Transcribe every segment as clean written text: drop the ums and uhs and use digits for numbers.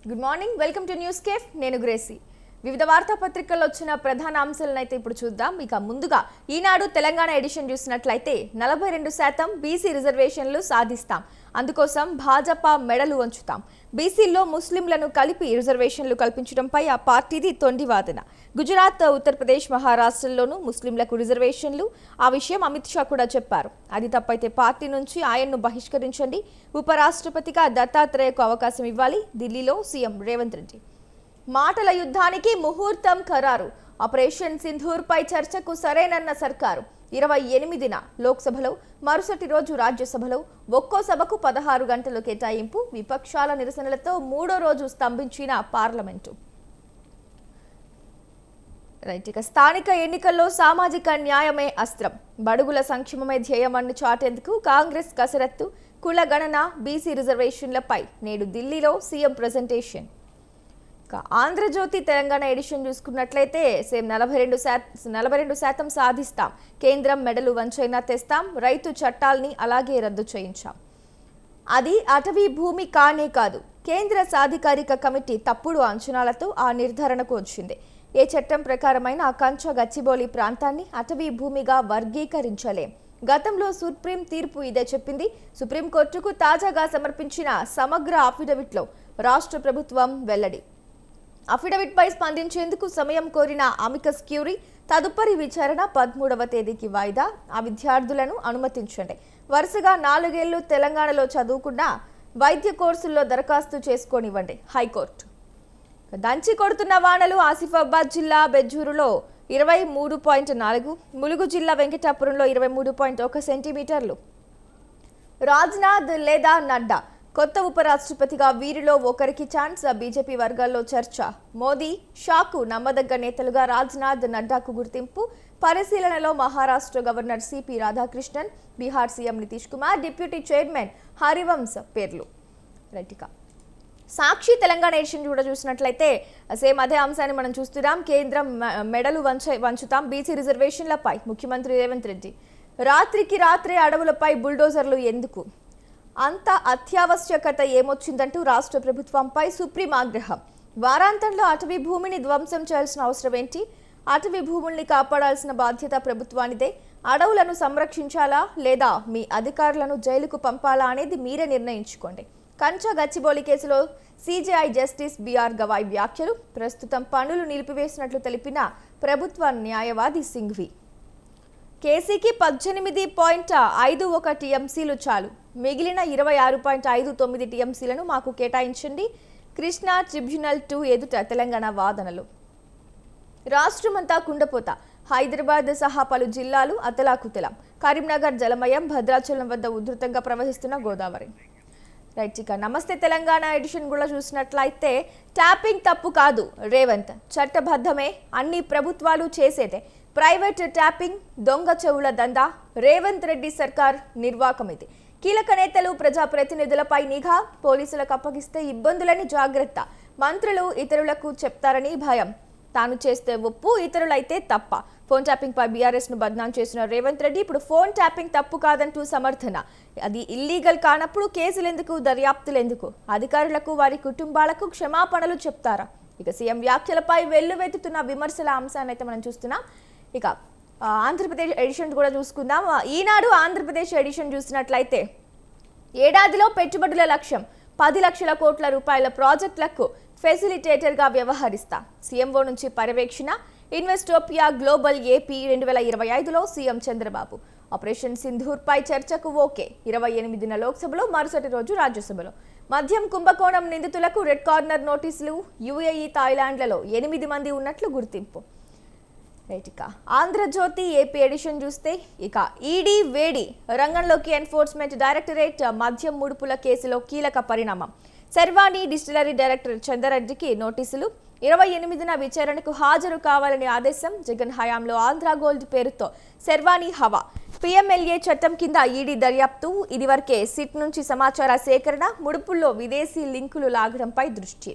Good morning, welcome to news cafe. నేను Gracie. వివిధ వార్తాపత్రికల్లో వచ్చిన ప్రధాన అంశాలను అయితే ఇప్పుడు చూద్దాం. ఇక ముందుగా ఈనాడు తెలంగాణ ఎడిషన్ చూసినట్లయితే 42% బీసీ రిజర్వేషన్లు సాధిస్తాం, అందుకోసం భాజపా మెడలు వంచుతాం. బీసీల్లో ముస్లింలను కలిపి రిజర్వేషన్లు కల్పించడంపై ఆ పార్టీది తొండి వాదన. గుజరాత్, ఉత్తరప్రదేశ్, మహారాష్ట్రల్లోనూ ముస్లింలకు రిజర్వేషన్లు. ఆ విషయం అమిత్ షా కూడా చెప్పారు. అది తప్పైతే పార్టీ నుంచి ఆయన్ను బహిష్కరించండి, ఉపరాష్ట్రపతిగా దత్తాత్రేయకు అవకాశం ఇవ్వాలి. ఢిల్లీలో సీఎం రేవంత్ రెడ్డి. మాటల యుద్ధానికి ముహూర్తం ఖరారు. ఆపరేషన్ సింధూర్పై చర్చకు సరేనన్న సర్కారు. 28న లోక్సభలో, మరుసటి రోజు రాజ్యసభలో ఒక్కో సభకు 16 గంటలు కేటాయింపు. విపక్షాల నిరసనలతో మూడో రోజు స్తంభించిన పార్లమెంటు. ఇక స్థానిక ఎన్నికల్లో సామాజిక న్యాయమే అస్త్రం, బడుగుల సంక్షేమమే ధ్యేయమని చాటేందుకు కాంగ్రెస్ కసరత్తు. కుల గణన, బీసీ రిజర్వేషన్లపై నేడు ఢిల్లీలో CM presentation. Andhrajyothi Telangana edition చూసుకున్నట్లయితే సేమ్ 42% సాధిస్తాం, కేంద్రం మెడలు వంచైనా తెస్తాం, రైతు చట్టాల్ని అలాగే రద్దు చేయించాం. అది అటవీ భూమి కానే కాదు. కేంద్ర సాధికారిక కమిటీ తప్పుడు అంచనాలతో ఆ నిర్ధారణకు వచ్చింది. ఏ చట్టం ప్రకారమైన ఆ కంచ గచ్చిబౌలి ప్రాంతాన్ని అటవీ భూమిగా వర్గీకరించలేం. గతంలో సుప్రీం తీర్పు ఇదే చెప్పింది. సుప్రీంకోర్టుకు తాజాగా సమర్పించిన సమగ్ర అఫిడవిట్లో రాష్ట్ర ప్రభుత్వం వెల్లడి. అఫిడవిట్పై స్పందించేందుకు సమయం కోరిన అమికస్ క్యూరీ తదుపరి విచారణ 13వ తేదీకి వాయిదా. ఆ విద్యార్థులను అనుమతించండి. వరుసగా 4 ఏళ్లు తెలంగాణలో చదువుకున్న వైద్య కోర్సుల్లో దరఖాస్తు చేసుకోనివ్వండి హైకోర్టు. దంచి కొడుతున్న వానలు. ఆసిఫాబాద్ జిల్లా బెజ్జూరులో 23.4, ములుగు జిల్లా వెంకటాపురంలో 23.1 సెంటీమీటర్లు. రాజ్నాథ్ లేదా నడ్డా కొత్త ఉపరాష్ట్రపతిగా వీరిలో ఒకరికి ఛాన్స్. బీజేపీ వర్గాల్లో చర్చ. మోదీ, షాకు నమ్మదగ్గ నేతలుగా రాజ్నాథ్, నడ్డాకు గుర్తింపు. పరిశీలనలో Maharashtra governor CP Radhakrishnan, Bihar CM Nitish Kumar, deputy chairman Harivansh పేర్లు. రైట్గా సాక్షి తెలంగాణ ఎడిషన్ కూడా చూసినట్లయితే సేమ్ అదే అంశాన్ని మనం చూస్తున్నాం. కేంద్రం మెడలు వంచుతాం బీసీ రిజర్వేషన్లపై ముఖ్యమంత్రి రేవంత్ రెడ్డి. రాత్రికి రాత్రే అడవులపై బుల్డోజర్లు ఎందుకు? అంత అత్యావశ్యకత ఏమొచ్చిందంటూ రాష్ట్ర ప్రభుత్వంపై సుప్రీం ఆగ్రహం. వారాంతంలో అటవీ భూమిని ధ్వంసం చేయాల్సిన అవసరం ఏంటి? అటవీ భూముల్ని కాపాడాల్సిన బాధ్యత ప్రభుత్వానిదే. అడవులను సంరక్షించాలా లేదా మీ అధికారులను జైలుకు పంపాలా అనేది మీరే నిర్ణయించుకోండి. కంచ గచ్చిబౌలి కేసులో సిజేఐ జస్టిస్ బిఆర్ గవాయ్ వ్యాఖ్యలు. ప్రస్తుతం పనులు నిలిపివేసినట్లు తెలిపిన ప్రభుత్వ న్యాయవాది సింఘ్వి. కేసీకి 18.51 టీఎంసీలు చాలు, మిగిలిన 26.59 టీఎంసీలను మాకు కేటాయించండి. కృష్ణా ట్రిబ్యునల్ 2 ఎదుట తెలంగాణ వాదనలు. రాష్ట్రమంతా కుండపోత. హైదరాబాద్ సహా పలు జిల్లాలు అతలాకుతలం. కరీంనగర్ జలమయం. భద్రాచలం వద్ద ఉధృతంగా ప్రవహిస్తున్న గోదావరి. రైట్, ఇక నమస్తే తెలంగాణ ఎడిషన్ కూడా చూసినట్లయితే ట్యాపింగ్ తప్పు కాదు రేవంత్, చట్టబద్ధమే, అన్ని ప్రభుత్వాలు చేసేదే. ప్రైవేట్ ట్యాపింగ్, దొంగ చెవుల దందా, రేవంత్ రెడ్డి సర్కార్ నిర్వాకం ఇది. కీలక నేతలు, ప్రజాప్రతినిధులపై నిఘా, పోలీసులకు అప్పగిస్తే ఇబ్బందులని జాగ్రత్త. మంత్రులు ఇతరులకు చెప్తారని భయం. తాను చేస్తే ఒప్పు, ఇతరులైతే తప్ప. ఫోన్ ట్యాపింగ్ పై బీఆర్ఎస్ ను బద్నాం చేసిన రేవంత్ రెడ్డి ఇప్పుడు ఫోన్ ట్యాపింగ్ తప్పు కాదంటూ సమర్థన. అది ఇల్లీగల్ కానప్పుడు కేసులెందుకు, దర్యాప్తులెందుకు? అధికారులకు, వారి కుటుంబాలకు క్షమాపణలు చెప్తారా? ఇక సీఎం వ్యాఖ్యలపై వెల్లువెత్తుతున్న విమర్శల అంశాన్ని అయితే మనం చూస్తున్నాం. ఇక ఆంధ్రప్రదేశ్ ఎడిషన్ కూడా చూసుకుందాం. ఈనాడు ఆంధ్రప్రదేశ్ ఎడిషన్ చూసినట్లయితే ఏడాదిలో పెట్టుబడుల లక్ష్యం 10 లక్షల కోట్ల రూపాయల ప్రాజెక్టులకు ఫెసిలిటేటర్గా వ్యవహరిస్తా. సీఎంఓ నుంచి పర్యవేక్షణ. ఇన్వెస్టోపియా గ్లోబల్ ఏపీ 2025లో సీఎం చంద్రబాబు. ఆపరేషన్ సింధూర్పై చర్చకు ఓకే. 28న లోక్సభలో, మరుసటి రోజు రాజ్యసభలో. మద్యం కుంభకోణం నిందితులకు రెడ్ కార్నర్ నోటీసులు. యుఏఈ, థాయిలాండ్లలో 8 మంది ఉన్నట్లు గుర్తింపు. రైట్, ఇక ఆంధ్రజ్యోతి ఏపీ ఎడిషన్ చూస్తే ఇక ఈడీ వేడి. రంగంలోకి ఎన్ఫోర్స్మెంట్ డైరెక్టరేట్. మద్యం ముడుపుల కేసులో కీలక పరిణామం. శర్వాణి డిస్టిలరీ డైరెక్టర్ చంద్రరెడ్డికి నోటీసులు. 28న విచారణకు హాజరు కావాలని ఆదేశం. జగన్ హయాంలో ఆంధ్ర గోల్డ్ పేరుతో శర్వాణి హవా. పిఎంఎల్ఏ చట్టం కింద ఈడీ దర్యాప్తు. ఇదివరకే సిట్ నుంచి సమాచార సేకరణ. ముడుపుల్లో విదేశీ లింకులు లాగడంపై దృష్టి.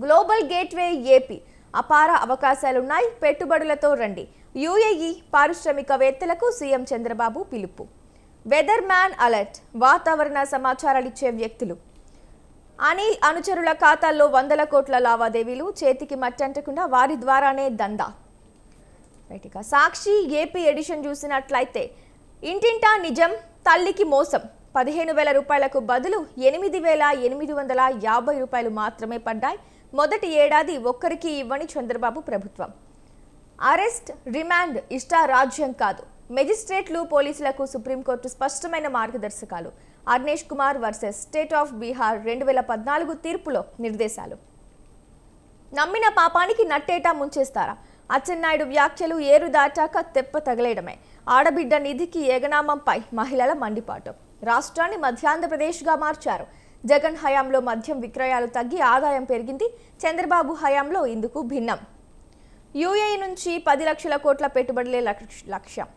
Global gateway AP. అపార అవకాశాలున్నాయి, పెట్టుబడులతో రండి. యుఏఈ పారిశ్రామికవేత్తలకు సీఎం చంద్రబాబు పిలుపు. Weather man alert. వాతావరణ సమాచారాలిచ్చే వ్యక్తులు. అనిల్ అనుచరుల ఖాతాల్లో వందల కోట్ల లావాదేవీలు, చేతికి మట్టంటకుండా వారి ద్వారానే దందా. రైట్, ఇక సాక్షి ఏపీ ఎడిషన్ చూసినట్లయితే ఇంటింటా నిజం, తల్లికి మోసం. 15,000 రూపాయలకు బదులు 8,850 రూపాయలు మాత్రమే పడ్డాయి. మొదటి ఏడాది ఒక్కరికి ఇవ్వని చంద్రబాబు ప్రభుత్వం. అరెస్ట్, రిమాండ్ ఇష్టారాజ్యం కాదు. మెజిస్ట్రేట్లు, పోలీసులకు సుప్రీంకోర్టు స్పష్టమైన మార్గదర్శకాలు. Arnesh Kumar versus state of Bihar 2014 తీర్పులో నిర్దేశాలు. నమ్మిన పాపానికి నట్టేటా ముంచేస్తారా? అచ్చెన్నాయుడు వ్యాఖ్యలు ఏరు దాటాక తెప్ప తగలేయడమే. ఆడబిడ్డ నిధికి ఏగనామంపై మహిళల మండిపాటు. రాష్ట్రాన్ని మధ్యాంధ్రప్రదేశ్గా మార్చారు. జగన్ హయాంలో మద్యం విక్రయాలు తగ్గి ఆదాయం పెరిగింది. చంద్రబాబు హయాంలో ఇందుకు భిన్నం. యూఏఈ నుంచి 10 లక్షల కోట్ల పెట్టుబడులే లక్ష్యం.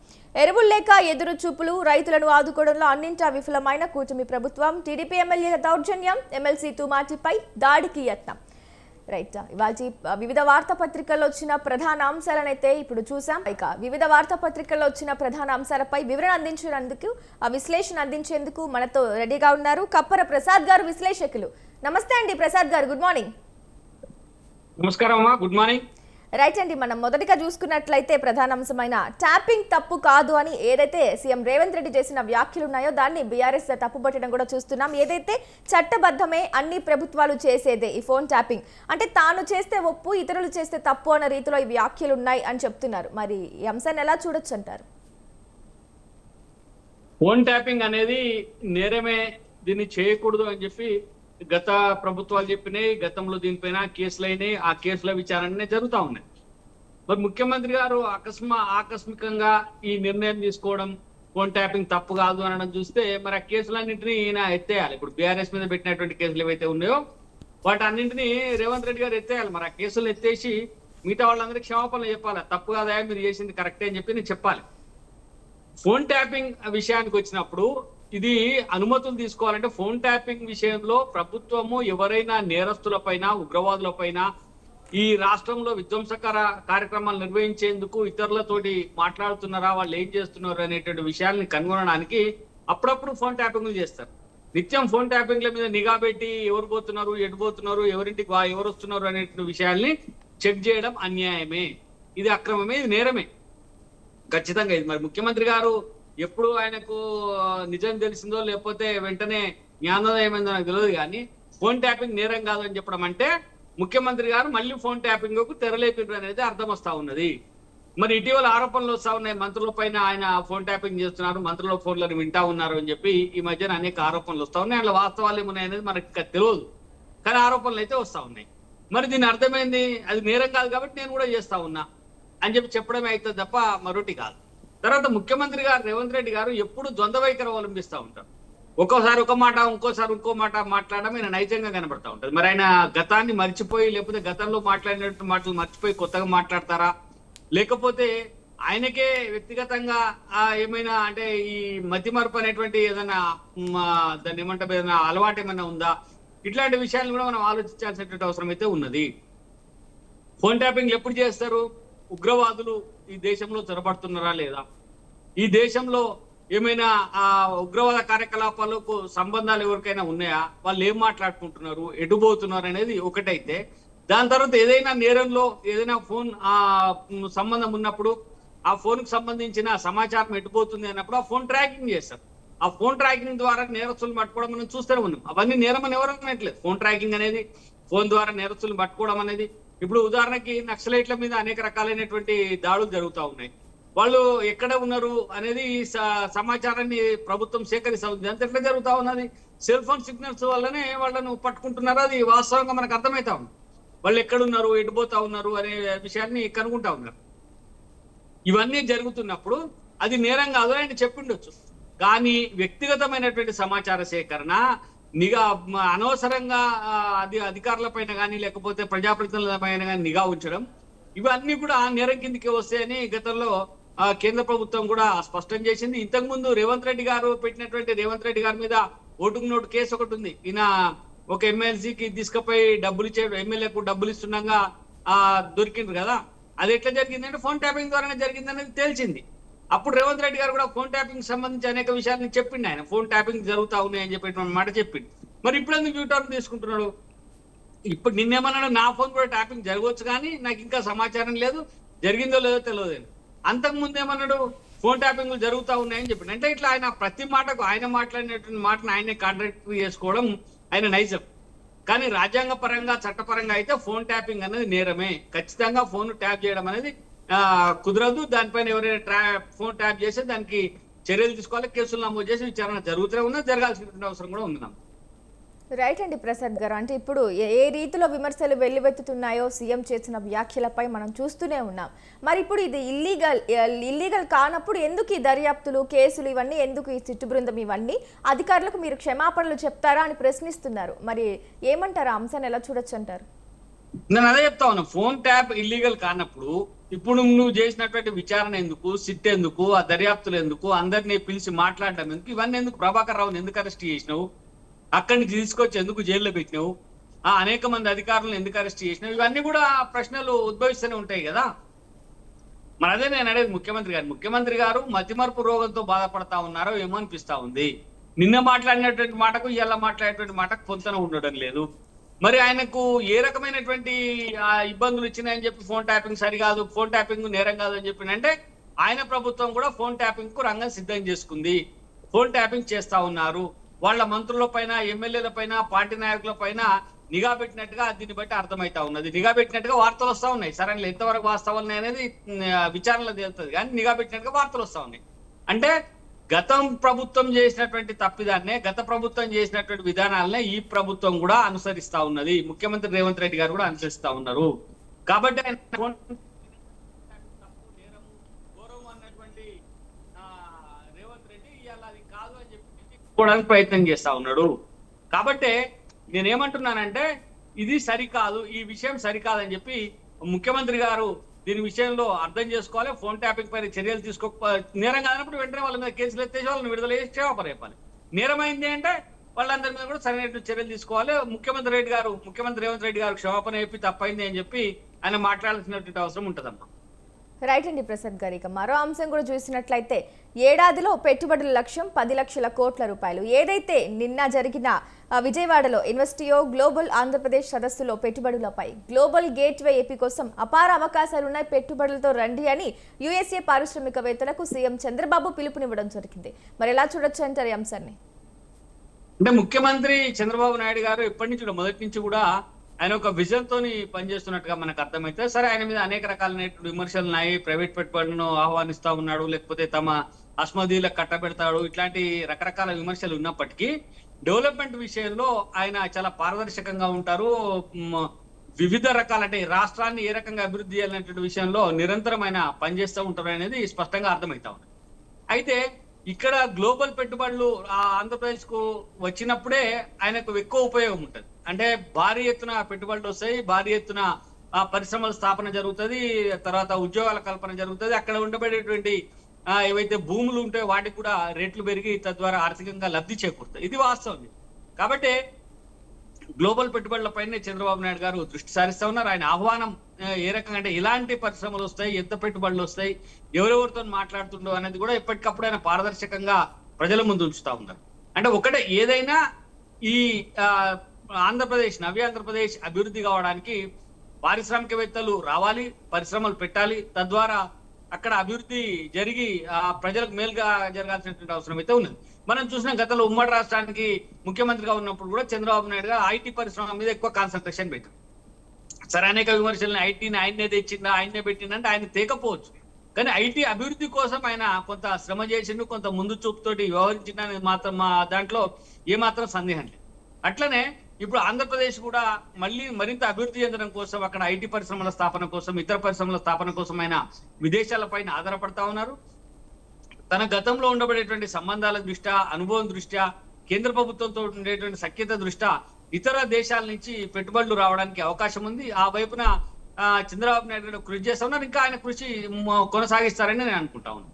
ఎరువులు లేక ఎదురు చూపులు, రైతులను ఆదుకోవడంలో అన్నింటా విఫలమైన కూటమి ప్రభుత్వం. టీడీపీ ఎమ్మెల్యేల దౌర్జన్యం, ఎమ్మెల్సీ తుమాటిపై దాడికి యత్నం. రైట్, ఇవాళ వివిధ వార్తాపత్రికల్లో వచ్చిన ప్రధాన అంశాలనైతే ఇప్పుడు చూసాం. ఇక వివిధ వార్తాపత్రికల్లో వచ్చిన ప్రధాన అంశాలపై వివరణ అందించేందుకు, విశ్లేషణ అందించేందుకు మనతో రెడీగా ఉన్నారు కప్పర ప్రసాద్ గారు, విశ్లేషకులు. నమస్తే అండి ప్రసాద్ గారు, గుడ్ మార్నింగ్. నమస్కారం అమ్మా, గుడ్ మార్నింగ్. రైట్ అండి, మనం మొదటిగా చూసుకున్నట్లయితే ప్రధాన అంశమైన ట్యాపింగ్ తప్పు కాదు అని ఏదైతే సీఎం రేవంత్ రెడ్డి చేసిన వ్యాఖ్యలు ఉన్నాయో దాన్ని బీఆర్ఎస్ తప్పుపట్టడం కూడా చూస్తున్నాం. ఏదైతే చట్టబద్ధమే, అన్ని ప్రభుత్వాలు చేసేదే ఈ ఫోన్ ట్యాపింగ్. అంటే తాను చేస్తే ఒప్పు, ఇతరులు చేస్తే తప్పు అన్న రీతిలో ఈ వ్యాఖ్యలు ఉన్నాయి అని చెప్తున్నారు. మరి ఈ అంశాన్ని ఎలా చూడొచ్చు అంటారు? ఫోన్ ట్యాపింగ్ అనేది నేరమే, దీన్ని చేయకూడదు అని చెప్పి గత ప్రభుత్వాలు చెప్పినాయి. గతంలో దీనిపైన కేసులు అయినాయి. ఆ కేసుల విచారణనే జరుగుతూ ఉన్నాయి. మరి ముఖ్యమంత్రి గారు ఆకస్మికంగా ఈ నిర్ణయం తీసుకోవడం, ఫోన్ ట్యాపింగ్ తప్పు కాదు అనడం చూస్తే మరి ఆ కేసులన్నింటినీ ఈయన ఎత్తేయాలి. ఇప్పుడు బీఆర్ఎస్ మీద పెట్టినటువంటి కేసులు ఏవైతే ఉన్నాయో వాటి అన్నింటినీ రేవంత్ రెడ్డి గారు ఎత్తేయాలి. మరి ఆ కేసులు ఎత్తేసి మిగతా వాళ్ళందరికీ క్షమాపణలు చెప్పాలి. తప్పు కాదా, మీరు చేసింది కరెక్టే అని చెప్పి నేను చెప్పాలి. ఫోన్ ట్యాపింగ్ విషయానికి వచ్చినప్పుడు ఇది అనుమతులు తీసుకోవాలంటే ఫోన్ ట్యాపింగ్ విషయంలో ప్రభుత్వము ఎవరైనా నేరస్తులపైన, ఉగ్రవాదులపైన, ఈ రాష్ట్రంలో విధ్వంసకర కార్యక్రమాలు నిర్వహించేందుకు ఇతరులతోటి మాట్లాడుతున్నారా, వాళ్ళు ఏం చేస్తున్నారు అనేటువంటి విషయాల్ని కనుగొనడానికి అప్పుడప్పుడు ఫోన్ ట్యాపింగ్లు చేస్తారు. నిత్యం ఫోన్ ట్యాపింగ్ల మీద నిఘా పెట్టి ఎవరు పోతున్నారు, ఎటు పోతున్నారు, ఎవరింటికి ఎవరు వస్తున్నారు అనేటువంటి విషయాల్ని చెక్ చేయడం అన్యాయమే, ఇది అక్రమమే, ఇది నేరమే ఖచ్చితంగా. ఇది మరి ముఖ్యమంత్రి గారు ఎప్పుడు ఆయనకు నిజం తెలిసిందో లేకపోతే వెంటనే జ్ఞానోదయం ఏందో నాకు తెలియదు, కానీ ఫోన్ ట్యాపింగ్ నేరం కాదు అని చెప్పడం అంటే ముఖ్యమంత్రి గారు మళ్ళీ ఫోన్ ట్యాపింగ్ కు తెరలేపిండ్రు అనేది అర్థం వస్తా ఉన్నది. మరి ఇటీవల ఆరోపణలు వస్తా ఉన్నాయి, మంత్రుల పైన ఆయన ఫోన్ ట్యాపింగ్ చేస్తున్నారు, మంత్రుల ఫోన్లను వింటా ఉన్నారు అని చెప్పి ఈ మధ్యన అనేక ఆరోపణలు వస్తా ఉన్నాయి. అందులో వాస్తవాలు ఏమున్నాయి అనేది మనకి తెలియదు, కానీ ఆరోపణలు అయితే వస్తా ఉన్నాయి. మరి దీని అర్థమైంది, అది నేరం కాదు కాబట్టి నేను కూడా చేస్తా ఉన్నా అని చెప్పి చెప్పడమే అవుతుంది తప్ప మరొకటి కాదు. తర్వాత ముఖ్యమంత్రి గారు రేవంత్ రెడ్డి గారు ఎప్పుడు ద్వంద్వ వైఖరి అవలంబిస్తూ ఉంటారు. ఒక్కోసారి ఒక మాట, ఇంకోసారి ఇంకో మాట మాట్లాడడం ఆయన నైజంగా కనబడతా ఉంటుంది. మరి ఆయన గతాన్ని మర్చిపోయి, లేకపోతే గతంలో మాట్లాడినట్టు మాటలు మర్చిపోయి కొత్తగా మాట్లాడతారా, లేకపోతే ఆయనకే వ్యక్తిగతంగా ఏమైనా అంటే ఈ మతిమరుపు అనేటువంటి ఏదైనా దాన్ని ఏమంటారు, ఏదైనా అలవాటు ఏమైనా ఉందా, ఇట్లాంటి విషయాలను కూడా మనం ఆలోచించాల్సినటువంటి అవసరం అయితే ఉన్నది. ఫోన్ ట్యాపింగ్ ఎప్పుడు చేస్తారు? ఉగ్రవాదులు ఈ దేశంలో చొరబడుతున్నారా లేదా, ఈ దేశంలో ఏమైనా ఉగ్రవాద కార్యకలాపాలకు సంబంధాలు ఎవరికైనా ఉన్నాయా, వాళ్ళు ఏం మాట్లాడుకుంటున్నారు, ఎటుపోతున్నారు అనేది ఒకటైతే, దాని తర్వాత ఏదైనా నేరంలో ఏదైనా ఫోన్ సంబంధం ఉన్నప్పుడు ఆ ఫోన్ కు సంబంధించిన సమాచారం ఎటుపోతుంది అన్నప్పుడు ఆ ఫోన్ ట్రాకింగ్ చేస్తారు. ఆ ఫోన్ ట్రాకింగ్ ద్వారా నేరస్తులు పట్టుకోవడం మనం చూస్తూనే ఉన్నాం. అవన్నీ నేరం అని ఎవరు అనట్లేదు. ఫోన్ ట్రాకింగ్ అనేది, ఫోన్ ద్వారా నేరస్తులు పట్టుకోవడం అనేది. ఇప్పుడు ఉదాహరణకి నక్సలైట్ల మీద అనేక రకాలైనటువంటి దాడులు జరుగుతూ ఉన్నాయి. వాళ్ళు ఎక్కడ ఉన్నారు అనేది సమాచారాన్ని ప్రభుత్వం సేకరిస్తా ఉంది. అంత ఎట్లా జరుగుతా ఉన్నది? సెల్ ఫోన్ సిగ్నల్స్ వల్లనే వాళ్ళను పట్టుకుంటున్నారు. అది వాస్తవంగా మనకు అర్థమవుతా ఉంది. వాళ్ళు ఎక్కడున్నారు, ఎటుపోతా ఉన్నారు అనే విషయాన్ని కనుక్కుంటా ఉన్నారు. ఇవన్నీ జరుగుతున్నప్పుడు అది నేరం కాదు ఆయన చెప్పిండొచ్చు, కానీ వ్యక్తిగతమైనటువంటి సమాచార సేకరణ, నిఘా, అనవసరంగా అధికారుల పైన కానీ లేకపోతే ప్రజాప్రతినిధుల పైన కానీ నిఘా ఉంచడం, ఇవన్నీ కూడా నేరం కిందికి వస్తాయని గతంలో కేంద్ర ప్రభుత్వం కూడా స్పష్టం చేసింది. ఇంతకు ముందు రేవంత్ రెడ్డి గారు పెట్టినటువంటి రేవంత్ రెడ్డి గారి మీద ఓటుకు నోటు కేసు ఒకటి ఉంది. ఈయన ఒక ఎమ్మెల్సీకి తీసుకుపోయి డబ్బులు ఇచ్చే, ఎమ్మెల్యేకు డబ్బులు ఇస్తుండగా దొరికిండ్రు కదా. అది ఎట్లా జరిగిందంటే ఫోన్ ట్యాపింగ్ ద్వారానే జరిగిందనేది తేల్చింది. అప్పుడు రేవంత్ రెడ్డి గారు కూడా ఫోన్ ట్యాపింగ్ సంబంధించి అనేక విషయాలను చెప్పిండు. ఆయన ఫోన్ ట్యాపింగ్ జరుగుతా ఉన్నాయని చెప్పేటువంటి మాట చెప్పిండు. మరి ఇప్పుడు ఎందుకు యూటర్న్ తీసుకుంటున్నాడు? ఇప్పుడు నిన్నేమన్నాడు, నా ఫోన్ కూడా ట్యాపింగ్ జరగవచ్చు కానీ నాకు ఇంకా సమాచారం లేదు, జరిగిందో లేదో తెలియదు. అంతకు ముందు ఏమన్నాడు, ఫోన్ ట్యాపింగ్లు జరుగుతూ ఉన్నాయని చెప్పాడు. అంటే ఇట్లా ఆయన ప్రతి మాటకు ఆయన మాట్లాడినటువంటి మాటను ఆయనే కాంట్రాక్ట్ చేసుకోవడం ఆయన నైజం. కానీ రాజ్యాంగ పరంగా చట్టపరంగా అయితే ఫోన్ ట్యాపింగ్ అనేది నేరమే. ఖచ్చితంగా ఫోన్ ట్యాప్ చేయడం అనేది కుదరదు. దానిపైన ఎవరైనా ఫోన్ ట్యాప్ చేస్తే దానికి చర్యలు తీసుకోవాలి, కేసులు నమోదు చేసి విచారణ జరుగుతూనే ఉన్నది, జరగాల్సిన అవసరం కూడా ఉంది. రైట్ అండి ప్రసాద్ గారు, అంటే ఇప్పుడు ఏ రీతిలో విమర్శలు వెల్లువెత్తుతున్నాయో సీఎం చేసిన వ్యాఖ్యలపై మనం చూస్తూనే ఉన్నాం. మరి ఇప్పుడు ఇది ఇల్లీగల్ కానప్పుడు ఎందుకు ఈ దర్యాప్తులు, కేసులు ఇవన్నీ ఎందుకు, ఈ చిట్టు బృందం ఇవన్నీ అధికారులకు మీరు క్షమాపణలు చెప్తారా అని ప్రశ్నిస్తున్నారు. మరి ఏమంటారు, ఆ అంశాన్ని ఎలా చూడొచ్చు అంటారు? నేను అదే చెప్తా ఉన్నా, ఫోన్ ట్యాప్ ఇల్లీగల్ కానప్పుడు ఇప్పుడు నువ్వు చేసినటువంటి విచారణ ఎందుకు, సిట్ ఎందుకు, ఆ దర్యాప్తులు ఎందుకు, అందరినీ పిలిచి మాట్లాడడం ఎందుకు, ఇవన్నీ ఎందుకు? ప్రభాకర్ రావుని ఎందుకు అరెస్ట్ చేసినావు, అక్కడి నుంచి తీసుకొచ్చి ఎందుకు జైల్లో పెట్టినావు, అనేక మంది అధికారులను ఎందుకు అరెస్ట్ చేసినావు, ఇవన్నీ కూడా ప్రశ్నలు ఉద్భవిస్తూనే ఉంటాయి కదా. మరి అదే నేను అనేది ముఖ్యమంత్రి గారు మతిమరుపు రోగంతో బాధపడతా ఉన్నారో ఏమో అనిపిస్తా ఉంది. నిన్న మాట్లాడినటువంటి మాటకు ఇవాళ మాట్లాడేటువంటి మాటకు పొంతన ఉండడం లేదు. మరి ఆయనకు ఏ రకమైనటువంటి ఇబ్బందులు ఇచ్చినాయని చెప్పి ఫోన్ ట్యాపింగ్ సరికాదు, ఫోన్ ట్యాపింగ్ నేరం కాదు అని చెప్పి అంటే ఆయన ప్రభుత్వం కూడా ఫోన్ ట్యాపింగ్ కు రంగం సిద్ధం చేసుకుంది. ఫోన్ ట్యాపింగ్ చేస్తా ఉన్నారు. వాళ్ళ మంత్రుల పైన, ఎమ్మెల్యేల పైన, పార్టీ నాయకుల పైన నిఘా పెట్టినట్టుగా దీన్ని బట్టి అర్థమైతా ఉన్నది. నిఘా పెట్టినట్టుగా వార్తలు వస్తా ఉన్నాయి. సరే ఎంతవరకు వాస్తవాలు అనేది విచారణలో తేలుతుంది, కానీ నిఘా పెట్టినట్టుగా వార్తలు వస్తా ఉన్నాయి. అంటే గతం ప్రభుత్వం చేసినటువంటి తప్పిదాన్నే, గత ప్రభుత్వం చేసినటువంటి విధానాలనే ఈ ప్రభుత్వం కూడా అనుసరిస్తా ఉన్నది. ముఖ్యమంత్రి రేవంత్ రెడ్డి గారు కూడా అనుసరిస్తా ఉన్నారు. కాబట్టి ఆయన గౌరవం అన్నటువంటి రేవంత్ రెడ్డి ఇవాళ అది కాదు అని చెప్పి ప్రయత్నం చేస్తా ఉన్నాడు. కాబట్టి నేనేమంటున్నానంటే ఇది సరికాదు, ఈ విషయం సరికాదని చెప్పి ముఖ్యమంత్రి గారు దీని విషయంలో అర్థం చేసుకోవాలి. ఫోన్ ట్యాపింగ్ పైన చర్యలు నేరం కాదన్నప్పుడు వెంటనే వాళ్ళ మీద కేసులు ఎత్తేసి వాళ్ళని విడుదల చేసి క్షమాపణ చెప్పాలి. నేరమైంది అంటే వాళ్ళందరి మీద కూడా సరైన చర్యలు తీసుకోవాలి. ముఖ్యమంత్రి రేవంత్ రెడ్డి గారు క్షమాపణ చెప్పి తప్పైంది అని చెప్పి ఆయన మాట్లాడాల్సినటువంటి అవసరం ఉంటుందమ్మా. రైట్ అండి ప్రసాద్ గారు, ఇక మరో అంశం కూడా చూసినట్లయితే ఏడాదిలో పెట్టుబడుల లక్ష్యం 10 లక్షల కోట్ల రూపాయలు. ఏదైతే నిన్న జరిగిన విజయవాడలో ఇన్వెస్టియో గ్లోబల్ ఆంధ్రప్రదేశ్ సదస్సులో పెట్టుబడులపై గ్లోబల్ గేట్వే ఏపీ కోసం అపార అవకాశాలున్నాయి, పెట్టుబడులతో రండి అని యుఎస్ఏ పారిశ్రామికవేత్తలకు సీఎం చంద్రబాబు పిలుపునివ్వడం జరిగింది. మరి ఎలా చూడొచ్చు అంటారు ఈ అంశాన్ని? అంటే ముఖ్యమంత్రి చంద్రబాబు నాయుడు గారు ఎప్పటి నుంచి మొదటి నుంచి కూడా ఆయన ఒక విజన్ తోని పనిచేస్తున్నట్టుగా మనకు అర్థమైతే, సరే ఆయన మీద అనేక రకాలైన విమర్శలు ఉన్నాయి. ప్రైవేట్ పెట్టుబడులను ఆహ్వానిస్తా ఉన్నాడు, లేకపోతే తమ అస్మదీలకు కట్టబెడతాడు, ఇట్లాంటి రకరకాల విమర్శలు ఉన్నప్పటికీ డెవలప్మెంట్ విషయంలో ఆయన చాలా పారదర్శకంగా ఉంటారు. వివిధ రకాల, అంటే రాష్ట్రాన్ని ఏ రకంగా అభివృద్ధి చేయాలనేటువంటి విషయంలో నిరంతరం ఆయన పనిచేస్తూ ఉంటారు అనేది స్పష్టంగా అర్థమవుతా ఉంది. అయితే ఇక్కడ గ్లోబల్ పెట్టుబడులు ఆంధ్రప్రదేశ్ కు వచ్చినప్పుడే ఆయనకు ఎక్కువ ఉపయోగం ఉంటుంది. అంటే భారీ ఎత్తున పెట్టుబడులు వస్తాయి, భారీ ఎత్తున పరిశ్రమల స్థాపన జరుగుతుంది, తర్వాత ఉద్యోగాల కల్పన జరుగుతుంది. అక్కడ ఉండబడేటువంటి ఏవైతే భూములు ఉంటాయో వాటికి కూడా రేట్లు పెరిగి తద్వారా ఆర్థికంగా లబ్ధి చేకూరుతాయి. ఇది వాస్తవం. కాబట్టి గ్లోబల్ పెట్టుబడులపైనే చంద్రబాబు నాయుడు గారు దృష్టి సారిస్తా ఉన్నారు. ఆయన ఆహ్వానం ఏ రకంగా అంటే ఇలాంటి పరిశ్రమలు వస్తాయి, ఎంత పెట్టుబడులు వస్తాయి, ఎవరెవరితో మాట్లాడుతుండో అనేది కూడా ఎప్పటికప్పుడు ఆయన పారదర్శకంగా ప్రజల ముందు ఉంచుతా ఉన్నారు. అంటే ఒకటే, ఏదైనా ఈ ఆంధ్రప్రదేశ్, నవ్య ఆంధ్రప్రదేశ్ అభివృద్ధి కావడానికి పారిశ్రామికవేత్తలు రావాలి, పరిశ్రమలు పెట్టాలి, తద్వారా అక్కడ అభివృద్ధి జరిగి ప్రజలకు మేలుగా జరగాల్సినటువంటి అవసరం అయితే ఉన్నది. మనం చూసిన గతంలో ఉమ్మడి రాష్ట్రానికి ముఖ్యమంత్రిగా ఉన్నప్పుడు కూడా చంద్రబాబు నాయుడు గారు ఐటీ పరిశ్రమ మీద ఎక్కువ కాన్సన్ట్రేషన్ పెట్టారు. సరే అనేక విమర్శలను, ఐటీని ఆయన్నే తెచ్చిందా, ఆయన్నే పెట్టిందంటే ఆయన తేకపోవచ్చు, కానీ ఐటీ అభివృద్ధి కోసం ఆయన కొంత శ్రమ చేసిండు, కొంత ముందు చూపుతోటి వ్యవహరించడానికి మాత్రం మా దాంట్లో ఏమాత్రం సందేహం లేదు. అట్లనే ఇప్పుడు ఆంధ్రప్రదేశ్ కూడా మరింత అభివృద్ధి చెందడం కోసం, అక్కడ ఐటీ పరిశ్రమల స్థాపన కోసం, ఇతర పరిశ్రమల స్థాపన కోసం ఆయన విదేశాల పైన ఆధారపడతా ఉన్నారు. తన గతంలో ఉండబడేటువంటి సంబంధాల దృష్ట్యా, అనుభవం దృష్ట్యా, కేంద్ర ప్రభుత్వంతో ఉండేటువంటి సఖ్యత దృష్ట్యా ఇతర దేశాల నుంచి పెట్టుబడులు రావడానికి అవకాశం ఉంది. ఆ వైపున చంద్రబాబు నాయుడు కృషి చేస్తా ఉన్నారు. ఇంకా ఆయన కృషి కొనసాగిస్తారని నేను అనుకుంటా ఉన్నాను.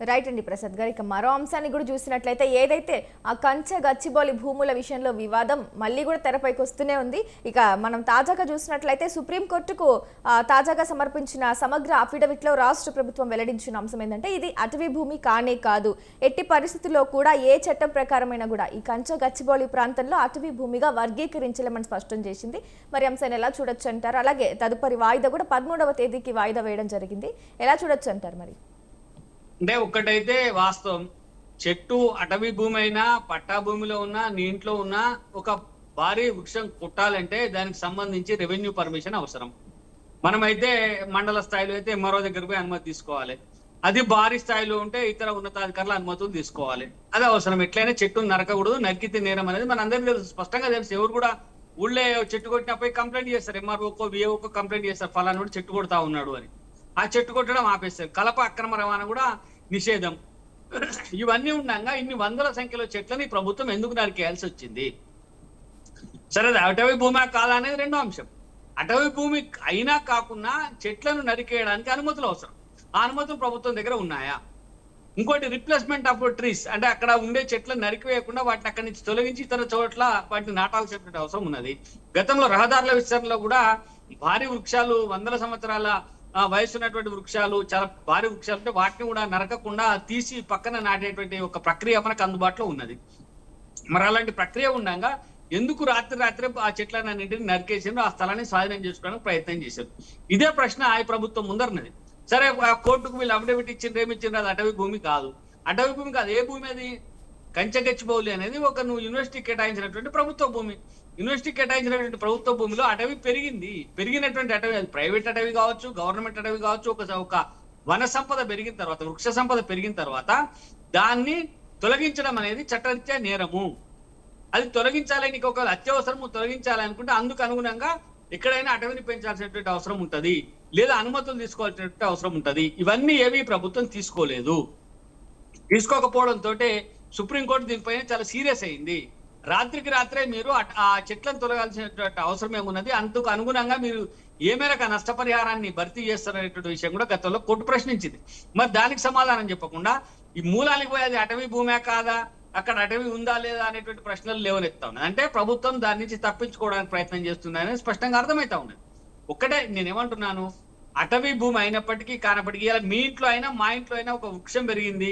రైట్ అండి ప్రసాద్ గారు. ఇక మరో అంశాన్ని కూడా చూసినట్లయితే ఏదైతే ఆ కంచె గచ్చిబౌలి భూముల విషయంలో వివాదం మళ్ళీ కూడా తెరపైకి వస్తూనే ఉంది. ఇక మనం తాజాగా చూసినట్లయితే సుప్రీంకోర్టుకు తాజాగా సమర్పించిన సమగ్ర అఫిడవిట్లో రాష్ట్ర ప్రభుత్వం వెల్లడించిన అంశం ఏంటంటే ఇది అటవీ భూమి కానే కాదు, ఎట్టి పరిస్థితుల్లో కూడా ఏ చట్టం ప్రకారమైనా కూడా ఈ కంచె గచ్చిబౌలి ప్రాంతంలో అటవీ భూమిగా వర్గీకరించలేమని స్పష్టం చేసింది. మరి అంశాన్ని ఎలా చూడొచ్చు అంటారు? అలాగే తదుపరి వాయిదా కూడా 13వ తేదీకి వాయిదా వేయడం జరిగింది. ఎలా చూడొచ్చు అంటారు? మరి అంటే ఒక్కటైతే వాస్తవం, చెట్టు అటవీ భూమి అయినా పట్టా భూమిలో ఉన్నా నీ ఇంట్లో ఉన్నా ఒక భారీ వృక్షం కుట్టాలంటే దానికి సంబంధించి రెవెన్యూ పర్మిషన్ అవసరం. మనమైతే మండల స్థాయిలో అయితే ఎంఆర్ఓ దగ్గర పోయి అనుమతి తీసుకోవాలి. అది భారీ స్థాయిలో ఉంటే ఇతర ఉన్నతాధికారుల అనుమతులు తీసుకోవాలి. అది అవసరం. ఎట్లయినా చెట్టు నరకకూడదు, నరికితే నేరం అనేది మన అందరికీ తెలుసు, స్పష్టంగా తెలుసు. ఎవరు కూడా ఊళ్ళో చెట్టు కొట్టినప్పుడు కంప్లైంట్ చేస్తారు, ఎంఆర్ఓకో విఏఓకో కంప్లైంట్ చేస్తారు, ఫలానా చెట్టు కొడతా ఉన్నాడు అని. ఆ చెట్టు కొట్టడం ఆపేస్తారు. కలప అక్రమ రవాణా కూడా నిషేధం. ఇవన్నీ ఉండగా ఇన్ని వందల సంఖ్యలో చెట్లని ప్రభుత్వం ఎందుకు నరికేయాల్సి వచ్చింది? సరే, అటవీ భూమి కాదా అనేది రెండో అంశం. అటవీ భూమి అయినా కాకుండా చెట్లను నరికేయడానికి అనుమతులు అవసరం. ఆ అనుమతులు ప్రభుత్వం దగ్గర ఉన్నాయా? ఇంకోటి, రిప్లేస్మెంట్ ఆఫ్ ట్రీస్, అంటే అక్కడ ఉండే చెట్లను నరికివేయకుండా వాటిని అక్కడి నుంచి తొలగించి ఇతర చోట్ల వాటిని నాటాల్సినటువంటి అవసరం ఉన్నది. గతంలో రహదారుల విస్తరణలో కూడా భారీ వృక్షాలు, వందల సంవత్సరాల వయసు ఉన్నటువంటి వృక్షాలు, చాలా భారీ వృక్షాలు ఉంటే వాటిని కూడా నరకకుండా తీసి పక్కన నాటేటువంటి ఒక ప్రక్రియ మనకు అందుబాటులో ఉన్నది. మరి అలాంటి ప్రక్రియ ఉండగా ఎందుకు రాత్రి ఆ చెట్లను అన్నింటిని నరికేసిండ్రు, ఆ స్థలాన్ని స్వాధీనం చేసుకోవడానికి ప్రయత్నం చేశారు? ఇదే ప్రశ్న ఆ ప్రభుత్వం ముందరున్నది. సరే, కోర్టుకు వీళ్ళు అఫిడవిట్ ఇచ్చిండ్రు, ఏమిచ్చిండ్రు? అది అటవీ భూమి కాదు. అటవీ భూమి కాదు. ఏ భూమి అది? కంచె గచ్చిబౌలి అనేది ఒక నువ్వు యూనివర్సిటీ కేటాయించినటువంటి ప్రభుత్వ భూమి. యూనివర్సిటీ కేటాయించినటువంటి ప్రభుత్వ భూమిలో అటవీ పెరిగినటువంటి అటవీ, అది ప్రైవేట్ అటవీ కావచ్చు, గవర్నమెంట్ అటవీ కావచ్చు. ఒక వన సంపద పెరిగిన తర్వాత, వృక్ష సంపద పెరిగిన తర్వాత దాన్ని తొలగించడం అనేది చట్టరీత్యా నేరము. అది తొలగించాలి, నీకు ఒక అత్యవసరము తొలగించాలనుకుంటే అందుకు అనుగుణంగా ఎక్కడైనా అటవీని పెంచాల్సినటువంటి అవసరం ఉంటది, లేదా అనుమతులు తీసుకోవాల్సినటువంటి అవసరం ఉంటది. ఇవన్నీ ఏవి ప్రభుత్వం తీసుకోకపోవడంతో సుప్రీంకోర్టు దీనిపైన చాలా సీరియస్ అయింది. రాత్రికి రాత్రే మీరు ఆ చెట్లను తొలగాల్సినటువంటి అవసరం ఏమున్నది, అందుకు అనుగుణంగా మీరు ఏ మేరకు నష్టపరిహారాన్ని భర్తీ చేస్తారనేటువంటి విషయం కూడా గతంలో కోర్టు ప్రశ్నించింది. మరి దానికి సమాధానం చెప్పకుండా ఈ మూలానికి పోయేది అటవీ భూమే కాదా, అక్కడ అటవీ ఉందా లేదా అనేటువంటి ప్రశ్నలు లేవనెత్తా ఉన్నాయి. అంటే ప్రభుత్వం దాని నుంచి తప్పించుకోవడానికి ప్రయత్నం చేస్తుందని స్పష్టంగా అర్థమవుతా ఉన్నది. ఒక్కటే నేనేమంటున్నాను, అటవీ భూమి అయినప్పటికీ కానప్పటికీ ఇలా మీ ఇంట్లో అయినా మా ఇంట్లో అయినా ఒక వృక్షం పెరిగింది,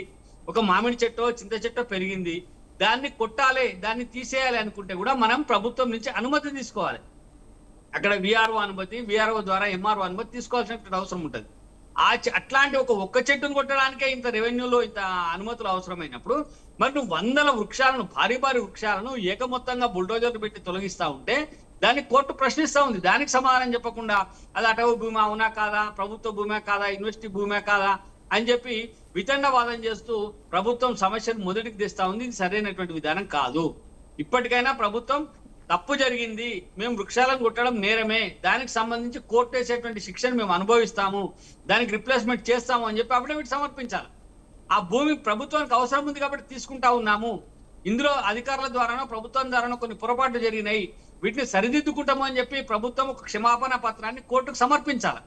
ఒక మామిడి చెట్టో చింత చెట్టో పెరిగింది, దాన్ని కొట్టాలి, దాన్ని తీసేయాలి అనుకుంటే కూడా మనం ప్రభుత్వం నుంచి అనుమతి తీసుకోవాలి. అక్కడ విఆర్ఓ అనుమతి, విఆర్ఓ ద్వారా ఎంఆర్ఓ అనుమతి తీసుకోవాల్సినటువంటి అవసరం ఉంటుంది. అట్లాంటి ఒక్క చెట్టును కొట్టడానికే ఇంత రెవెన్యూలో ఇంత అనుమతులు అవసరమైనప్పుడు మరి నువ్వు వందల వృక్షాలను, భారీ వృక్షాలను ఏకమొత్తంగా బుల్డోజర్లు పెట్టి తొలగిస్తా ఉంటే దాన్ని కోర్టు ప్రశ్నిస్తా ఉంది. దానికి సమాధానం చెప్పకుండా అది అటవీ భూమి అవునా కాదా, ప్రభుత్వ భూమే కాదా, యూనివర్సిటీ భూమే కాదా అని చెప్పి వితండవాదం చేస్తూ ప్రభుత్వం సమస్యను మొదటికి తెస్తా ఉంది. ఇది సరైనటువంటి విధానం కాదు. ఇప్పటికైనా ప్రభుత్వం తప్పు జరిగింది, మేము వృక్షాలను కొట్టడం నేరమే, దానికి సంబంధించి కోర్టు వేసేటువంటి శిక్షను మేము అనుభవిస్తాము, దానికి రిప్లేస్మెంట్ చేస్తాము అని చెప్పి అఫిడవిట్ సమర్పించాలి. ఆ భూమి ప్రభుత్వానికి అవసరం ఉంది కాబట్టి తీసుకుంటా ఉన్నాము, ఇందులో అధికారుల ద్వారానో ప్రభుత్వం ద్వారానో కొన్ని పొరపాట్లు జరిగినాయి, వీటిని సరిదిద్దుకుంటాము అని చెప్పి ప్రభుత్వం ఒక క్షమాపణ పత్రాన్ని కోర్టుకు సమర్పించాలి.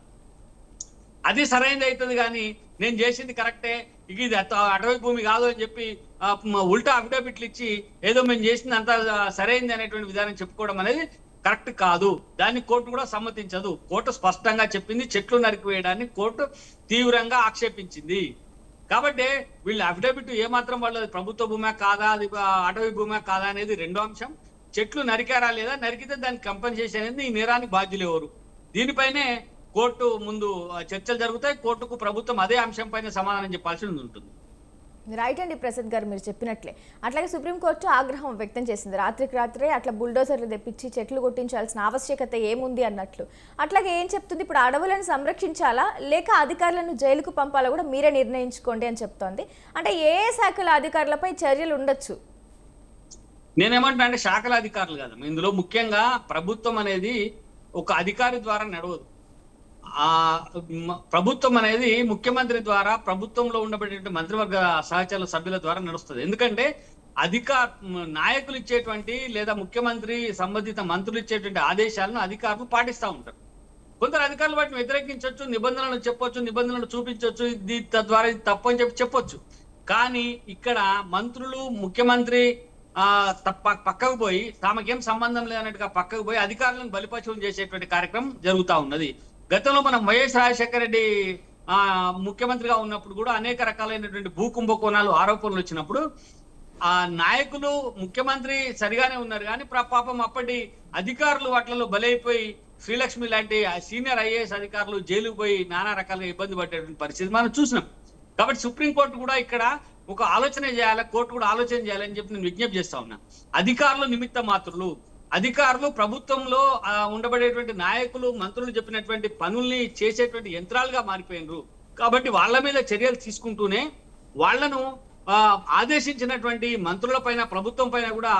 అది సరైనది అవుతుంది. కానీ నేను చేసింది కరెక్టే, ఇది అటవీ భూమి కాదు అని చెప్పి ఉల్టా అఫిడవిట్లు ఇచ్చి ఏదో మేము చేసింది అంతా సరైనది అనేటువంటి విధానం చెప్పుకోవడం అనేది కరెక్ట్ కాదు. దాన్ని కోర్టు కూడా సమ్మతించదు. కోర్టు స్పష్టంగా చెప్పింది, చెట్లు నరికివేయడాన్ని కోర్టు తీవ్రంగా ఆక్షేపించింది. కాబట్టి వీళ్ళు అఫిడవిట్ ఏమాత్రం వాళ్ళు ప్రభుత్వ భూమే కాదా, అది అటవీ భూమే కాదా అనేది రెండో అంశం. చెట్లు నరికారా లేదా, నరికితే దానికి కంపెన్సేషన్ అనేది ఈ నేరానికి బాధ్యులు ఎవరు, దీనిపైనే కోర్టు ముందు చర్చలు జరుగుతాయి. కోర్టుకు ప్రభుత్వం అదే అంశం పైన సమాధానం చెప్పాల్సి ఉంటుంది. రైట్ అండి ప్రసాద్ గారు, మీరు చెప్పినట్లే. అట్లాగే సుప్రీంకోర్టు ఆగ్రహం వ్యక్తం చేసింది. రాత్రికి రాత్రే అట్లా బుల్డోజర్లు తెప్పించి చెట్లు కొట్టించాల్సిన ఆవశ్యకత ఏముంది అన్నట్లు. అట్లాగే ఏం చెప్తుంది, ఇప్పుడు అడవులను సంరక్షించాలా లేక అధికారులను జైలుకు పంపాలా కూడా మీరే నిర్ణయించుకోండి అని చెప్తోంది. అంటే ఏ శాఖల అధికారులపై చర్యలు ఉండొచ్చు? నేనేమంటున్నా అంటే శాఖల అధికారులు కాదు ఇందులో. ముఖ్యంగా ప్రభుత్వం అనేది ఒక అధికారి ద్వారా నడవదు. ప్రభుత్వం అనేది ముఖ్యమంత్రి ద్వారా, ప్రభుత్వంలో ఉండబడేటువంటి మంత్రివర్గ సహచర సభ్యుల ద్వారా నడుస్తుంది. ఎందుకంటే నాయకులు ఇచ్చేటువంటి లేదా ముఖ్యమంత్రి సంబంధిత మంత్రులు ఇచ్చేటువంటి ఆదేశాలను అధికారులు పాటిస్తూ ఉంటారు. కొందరు అధికారులు వాటిని వ్యతిరేకించవచ్చు, నిబంధనలు చెప్పొచ్చు, నిబంధనలు చూపించవచ్చు, ఇది తద్వారా ఇది తప్పు అని చెప్పొచ్చు. కానీ ఇక్కడ మంత్రులు, ముఖ్యమంత్రి పక్కకు పోయి తమకేం సంబంధం లేదన్నట్టుగా పక్కకు పోయి అధికారులను బలిపశువులు చేసేటువంటి కార్యక్రమం జరుగుతా ఉన్నది. గతంలో మనం వైఎస్ రాజశేఖర రెడ్డి ముఖ్యమంత్రిగా ఉన్నప్పుడు కూడా అనేక రకాలైనటువంటి భూ కుంభకోణాలు ఆరోపణలు వచ్చినప్పుడు ఆ నాయకులు, ముఖ్యమంత్రి సరిగానే ఉన్నారు కానీ పాపం అప్పటి అధికారులు వాటిలో బలైపోయి శ్రీలక్ష్మి లాంటి సీనియర్ ఐఏఎస్ అధికారులు జైలుకు పోయి నానా రకాలుగా ఇబ్బంది పడేటువంటి పరిస్థితి మనం చూసినాం. కాబట్టి సుప్రీంకోర్టు కూడా ఇక్కడ ఒక ఆలోచన చేయాలి, కోర్టు కూడా ఆలోచన చేయాలని చెప్పి నేను విజ్ఞప్తి చేస్తా ఉన్నా. అధికారులు నిమిత్త మాత్రులు, అధికారులు ప్రభుత్వంలో ఉండబడేటువంటి నాయకులు, మంత్రులు చెప్పినటువంటి పనుల్ని చేసేటువంటి యంత్రాలుగా మారిపోయినరు. కాబట్టి వాళ్ళ మీద చర్యలు తీసుకుంటూనే వాళ్లను ఆదేశించినటువంటి మంత్రుల పైన, ప్రభుత్వం పైన కూడా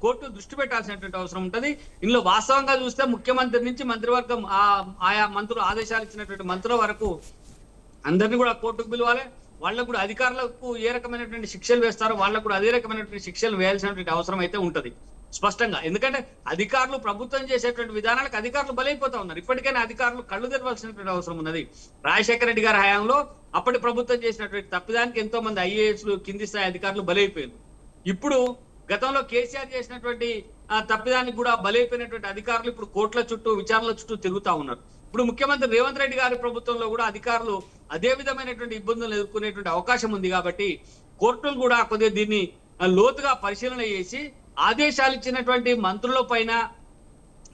కోర్టు దృష్టి పెట్టాల్సినటువంటి అవసరం ఉంటది. ఇందులో వాస్తవంగా చూస్తే ముఖ్యమంత్రి నుంచి మంత్రివర్గం ఆయా మంత్రులు ఆదేశాలు ఇచ్చినటువంటి మంత్రుల వరకు అందరినీ కూడా కోర్టుకు పిలవాలి. వాళ్ళకు కూడా అధికారులకు ఏ రకమైనటువంటి శిక్షలు వేస్తారో వాళ్ళకు కూడా అదే రకమైనటువంటి శిక్షలు వేయాల్సినటువంటి అవసరం అయితే ఉంటది స్పష్టంగా. ఎందుకంటే అధికారులు ప్రభుత్వం చేసేటువంటి విధానాలకు అధికారులు బలైపోతా ఉన్నారు. ఇప్పటికైనా అధికారులు కళ్ళు తెరవాల్సినటువంటి అవసరం ఉన్నది. రాజశేఖర రెడ్డి గారి హయాంలో అప్పటి ప్రభుత్వం చేసినటువంటి తప్పిదానికి ఎంతో మంది ఐఏఎస్లు, కింది స్థాయి అధికారులు బలైపోయారు. ఇప్పుడు గతంలో కేసీఆర్ చేసినటువంటి తప్పిదానికి కూడా బలైపోయినటువంటి అధికారులు ఇప్పుడు కోర్టుల చుట్టూ, విచారణల చుట్టూ తిరుగుతా ఉన్నారు. ఇప్పుడు ముఖ్యమంత్రి రేవంత్ రెడ్డి గారి ప్రభుత్వంలో కూడా అధికారులు అదే విధమైనటువంటి ఇబ్బందులు ఎదుర్కొనేటువంటి అవకాశం ఉంది. కాబట్టి కోర్టులు కూడా కొద్దిగా దీన్ని లోతుగా పరిశీలన చేసి ఆదేశాలు ఇచ్చినటువంటి మంత్రుల పైన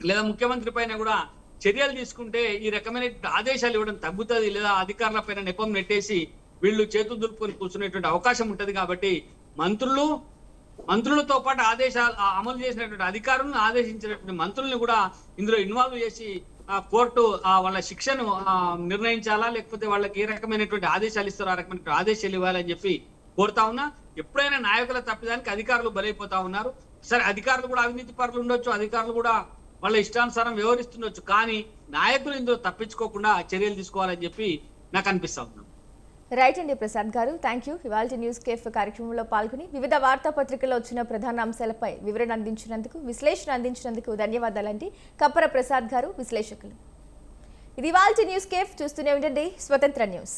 లేదా ముఖ్యమంత్రి పైన కూడా చర్యలు తీసుకుంటే ఈ రకమైన ఆదేశాలు ఇవ్వడం తగ్గుతుంది. లేదా అధికారుల పైన నెపం నెట్టేసి వీళ్ళు చేతులు దులుపుకొని కూర్చునేటువంటి అవకాశం ఉంటది. కాబట్టి మంత్రులతో పాటు ఆదేశాలు అమలు చేసినటువంటి అధికారులను, ఆదేశించినటువంటి మంత్రుల్ని కూడా ఇందులో ఇన్వాల్వ్ చేసి కోర్టు వాళ్ళ శిక్షను నిర్ణయించాలా, లేకపోతే వాళ్ళకి ఏ రకమైనటువంటి ఆదేశాలు ఇస్తారో ఆ రకమైన ఆదేశాలు ఇవ్వాలని చెప్పి కోరుతా ఉన్నా. ఎప్పుడైనా నాయకుల తప్పిదానికి అధికారులు బలైపోతా ఉన్నారు. సరే, అధికారులు కూడా అవినీతి పరులు ఉండొచ్చు, అధికారులు కూడా వాళ్ళ ఇష్టానుసారం వ్యవహరిస్తుండొచ్చు, కానీ నాయకులు ఇందులో తప్పించుకోకుండా చర్యలు తీసుకోవాలని చెప్పి నాకు అనిపిస్తా ఉన్నాం. రైట్ అండి ప్రసాద్ గారు, థ్యాంక్ యూ. ఇవాళ న్యూస్ కేఫ్ కార్యక్రమంలో పాల్గొని వివిధ వార్తాపత్రికల్లో వచ్చిన ప్రధాన అంశాలపై వివరణ అందించినందుకు, విశ్లేషణ అందించినందుకు ధన్యవాదాలండి కప్పర ప్రసాద్ గారు, విశ్లేషకులు. ఇది ఇవాళ న్యూస్ కేఫ్. చూస్తూనే ఉండండి స్వతంత్ర న్యూస్.